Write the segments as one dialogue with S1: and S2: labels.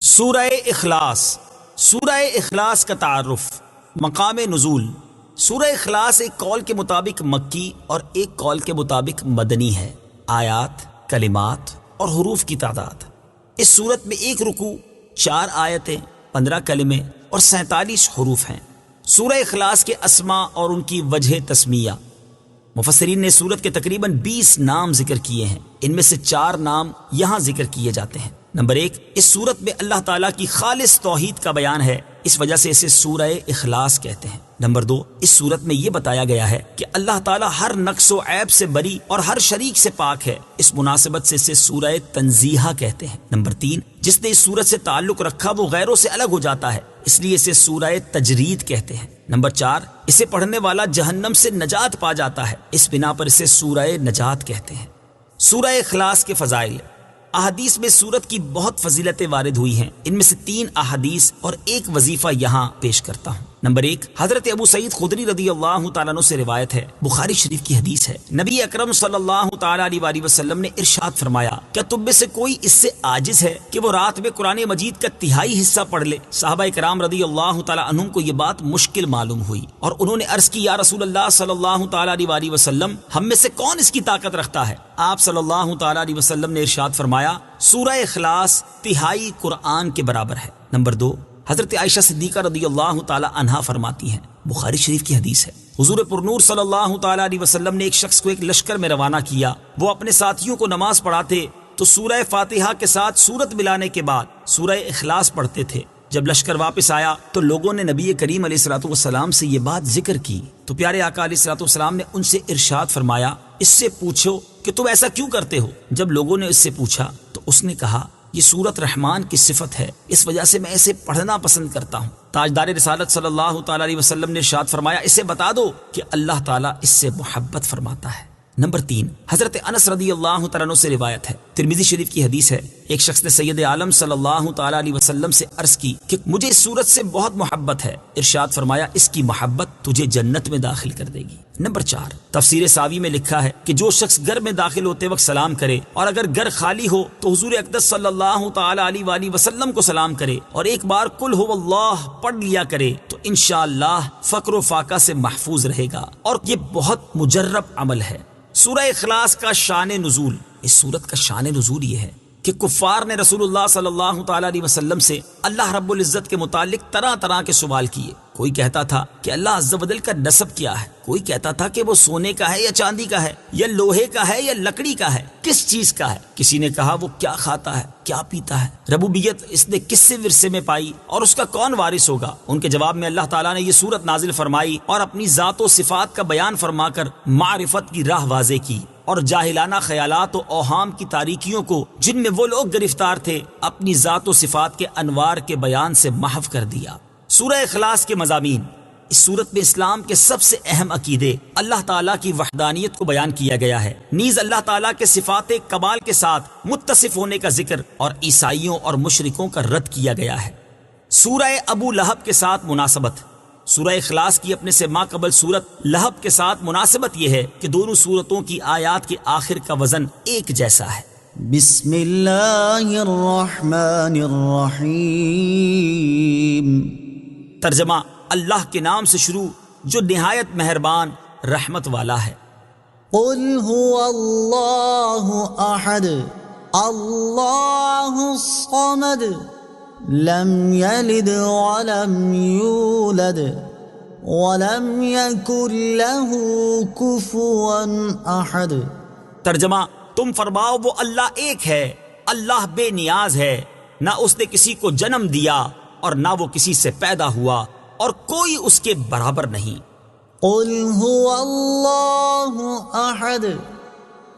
S1: سورہ اخلاص۔ سورہ اخلاص کا تعارف، مقام نزول۔ سورہ اخلاص ایک قول کے مطابق مکی اور ایک قول کے مطابق مدنی ہے۔ آیات، کلمات اور حروف کی تعداد: اس سورت میں ایک رکوع، 4 آیتیں، 15 کلمے اور 47 حروف ہیں۔ سورہ اخلاص کے اسماء اور ان کی وجہ تسمیہ: مفسرین نے سورت کے تقریباً 20 نام ذکر کیے ہیں۔ ان میں سے 4 نام یہاں ذکر کیے جاتے ہیں۔ نمبر 1، اس سورت میں اللہ تعالیٰ کی خالص توحید کا بیان ہے، اس وجہ سے اسے سورہ اخلاص کہتے ہیں۔ نمبر 2، اس سورت میں یہ بتایا گیا ہے کہ اللہ تعالیٰ ہر نقص و عیب سے بری اور ہر شریک سے پاک ہے، اس مناسبت سے اسے سورہ تنزیہ کہتے ہیں۔ نمبر 3، جس نے اس سورت سے تعلق رکھا وہ غیروں سے الگ ہو جاتا ہے، اس لیے اسے سورہ تجرید کہتے ہیں۔ نمبر 4، اسے پڑھنے والا جہنم سے نجات پا جاتا ہے، اس بنا پر اسے سورہ نجات کہتے ہیں۔ سورہ اخلاص کے فضائل: احادیث میں سورت کی بہت فضیلتیں وارد ہوئی ہیں، ان میں سے 3 احادیث اور ایک وظیفہ یہاں پیش کرتا ہوں۔ نمبر 1، حضرت ابو سعید خدری رضی اللہ تعالیٰ عنہ سے روایت ہے، بخاری شریف کی حدیث ہے، نبی اکرم صلی اللہ تعالیٰ علیہ وآلہ وسلم نے ارشاد فرمایا، کیا تم میں سے کوئی اس سے عاجز ہے کہ وہ رات میں قرآن مجید کا تہائی حصہ پڑھ لے؟ صحابہ کرام رضی اللہ تعالیٰ عنہم کو یہ بات مشکل معلوم ہوئی اور انہوں نے عرض کی، یا رسول اللہ صلی اللہ تعالیٰ علیہ وآلہ وسلم، ہم میں سے کون اس کی طاقت رکھتا ہے؟ آپ صلی اللہ تعالیٰ علیہ وسلم نے ارشاد فرمایا، سورہ اخلاص تہائی قرآن کے برابر ہے۔ نمبر 2، حضرت عائشہ صدیقہ رضی اللہ تعالی عنہا فرماتی ہیں، بخاری شریف کی حدیث ہے، حضور پرنور صلی اللہ تعالی علیہ وسلم نے ایک شخص کو ایک لشکر میں روانہ کیا، وہ اپنے ساتھیوں کو نماز پڑھاتے تو سورہ فاتحہ کے ساتھ سورت ملانے کے بعد سورہ اخلاص پڑھتے تھے۔ جب لشکر واپس آیا تو لوگوں نے نبی کریم علیہ الصلوۃ والسلام سے یہ بات ذکر کی تو پیارے آقا علیہ الصلوۃ والسلام نے ان سے ارشاد فرمایا، اس سے پوچھو کہ تم ایسا کیوں کرتے ہو؟ جب لوگوں نے اس سے پوچھا تو اس نے کہا، یہ سورت رحمان کی صفت ہے، اس وجہ سے میں اسے پڑھنا پسند کرتا ہوں۔ تاجدار رسالت صلی اللہ تعالیٰ علیہ وسلم نے ارشاد فرمایا، اسے بتا دو کہ اللہ تعالیٰ اس سے محبت فرماتا ہے۔ نمبر 3، حضرت انس رضی اللہ تعالیٰ عنہ سے روایت ہے، ترمذی شریف کی حدیث ہے، ایک شخص نے سید عالم صلی اللہ تعالیٰ علیہ وسلم سے عرض کی کہ مجھے اس سورت سے بہت محبت ہے، ارشاد فرمایا، اس کی محبت تجھے جنت میں داخل کر دے گی۔ نمبر 4، تفسیر ساوی میں لکھا ہے کہ جو شخص گھر میں داخل ہوتے وقت سلام کرے اور اگر گھر خالی ہو تو حضور اقدس صلی اللہ تعالیٰ علیہ وآلہ وسلم کو سلام کرے اور ایک بار قل هو اللہ پڑھ لیا کرے تو انشاءاللہ فقر و فاقہ سے محفوظ رہے گا، اور یہ بہت مجرب عمل ہے۔ سورہ اخلاص کا شان نزول: اس سورت کا شان نزول یہ ہے کہ کفار نے رسول اللہ صلی اللہ تعالیٰ علیہ وسلم سے اللہ رب العزت کے متعلق طرح طرح کے سوال کیے۔ کوئی کہتا تھا کہ اللہ عز و جل کا نسب کیا ہے، کوئی کہتا تھا کہ وہ سونے کا ہے یا چاندی کا ہے، یا لوہے کا ہے یا لکڑی کا ہے، کس چیز کا ہے؟ کسی نے کہا وہ کیا کھاتا ہے، کیا پیتا ہے، ربوبیت اس نے کس سے ورثے میں پائی اور اس کا کون وارث ہوگا؟ ان کے جواب میں اللہ تعالیٰ نے یہ سورت نازل فرمائی اور اپنی ذات و صفات کا بیان فرما کر معرفت کی راہ واضح کی اور جاہلانہ خیالات و اوہام کی تاریکیوں کو جن میں وہ لوگ گرفتار تھے اپنی ذات و صفات کے انوار کے بیان سے محو کر دیا۔ سورہ اخلاص کے مضامین: اس سورت میں اسلام کے سب سے اہم عقیدے اللہ تعالیٰ کی وحدانیت کو بیان کیا گیا ہے، نیز اللہ تعالیٰ کے صفات کمال کے ساتھ متصف ہونے کا ذکر اور عیسائیوں اور مشرکوں کا رد کیا گیا ہے۔ سورہ ابو لہب کے ساتھ مناسبت: سورہ اخلاص کی اپنے سے ما قبل سورت لہب کے ساتھ مناسبت یہ ہے کہ دونوں سورتوں کی آیات کے آخر کا وزن ایک جیسا ہے۔
S2: بسم اللہ الرحمن الرحیم۔
S1: ترجمہ: اللہ کے نام سے شروع جو نہایت مہربان رحمت والا ہے۔
S2: قل هو اللہ احد اللہ الصمد لم یلد ولم یولد ولم یکن له کفوا احد۔
S1: ترجمہ: تم فرماؤ وہ اللہ ایک ہے، اللہ بے نیاز ہے، نہ اس نے کسی کو جنم دیا اور نہ وہ کسی سے پیدا ہوا اور کوئی اس کے برابر نہیں۔
S2: قل هو اللہ احد۔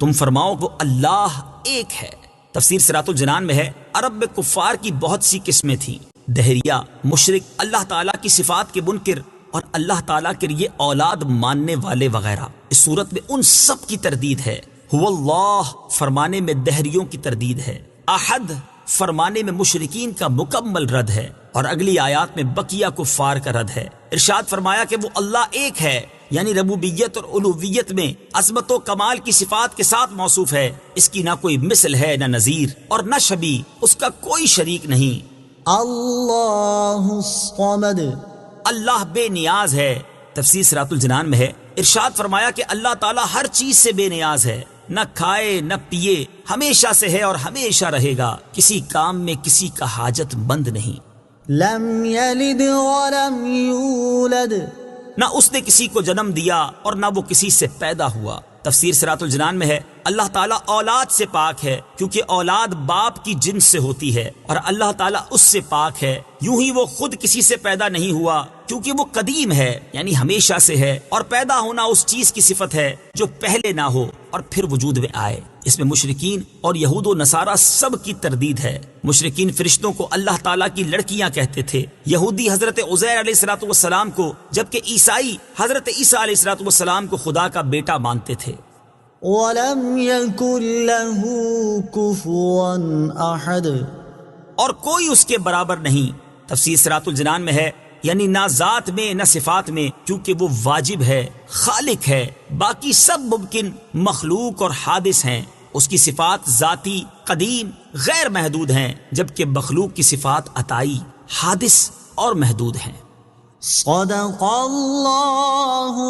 S1: تم فرماؤ وہ اللہ ایک ہے۔ تفسیر صراط الجنان میں ہے، عرب میں کفار کی بہت سی قسمیں تھیں، دہریہ، مشرک، اللہ تعالیٰ کی صفات کے منکر اور اللہ تعالیٰ کے لیے اولاد ماننے والے وغیرہ۔ اس صورت میں ان سب کی تردید ہے۔ هو اللہ فرمانے میں دہریوں کی تردید ہے، احد فرمانے میں مشرکین کا مکمل رد ہے، اور اگلی آیات میں بقیہ کفار کا رد ہے۔ ارشاد فرمایا کہ وہ اللہ ایک ہے، یعنی ربوبیت اور الوہیت میں عظمت و کمال کی صفات کے ساتھ موصوف ہے، اس کی نہ کوئی مثل ہے نہ نظیر اور نہ شبیہ، اس کا کوئی شریک نہیں۔
S2: اللہ الصمد
S1: اللہ بے نیاز ہے۔ تفسیر صراط الجنان میں ہے، ارشاد فرمایا کہ اللہ تعالیٰ ہر چیز سے بے نیاز ہے، نہ کھائے نہ پیے، ہمیشہ سے ہے اور ہمیشہ رہے گا، کسی کام میں کسی کا حاجت مند نہیں۔
S2: لم یلد ولم یولد
S1: نہ اس نے کسی کو جنم دیا اور نہ وہ کسی سے پیدا ہوا۔ تفسیر صراط الجنان میں ہے، اللہ تعالیٰ اولاد سے پاک ہے کیونکہ اولاد باپ کی جنس سے ہوتی ہے، اور اللہ تعالیٰ اس سے پاک ہے، یوں ہی وہ خود کسی سے پیدا نہیں ہوا کیونکہ وہ قدیم ہے یعنی ہمیشہ سے ہے، اور پیدا ہونا اس چیز کی صفت ہے جو پہلے نہ ہو اور پھر وجود میں آئے۔ اس میں مشرکین اور یہود و نصارہ سب کی تردید ہے۔ مشرکین فرشتوں کو اللہ تعالیٰ کی لڑکیاں کہتے تھے، یہودی حضرت عزیر علیہ السلام کو، جبکہ عیسائی حضرت عیسیٰ علیہ السلام کو خدا کا بیٹا مانتے تھے۔
S2: ولم یکن لہ کفوا احد
S1: اور کوئی اس کے برابر نہیں۔ تفسیر صراط الجنان میں ہے، یعنی نہ ذات میں نہ صفات میں، کیونکہ وہ واجب ہے، خالق ہے، باقی سب ممکن، مخلوق اور حادث ہیں۔ اس کی صفات ذاتی، قدیم، غیر محدود ہیں، جبکہ مخلوق کی صفات عطائی، حادث اور محدود ہیں۔
S2: صدق اللہ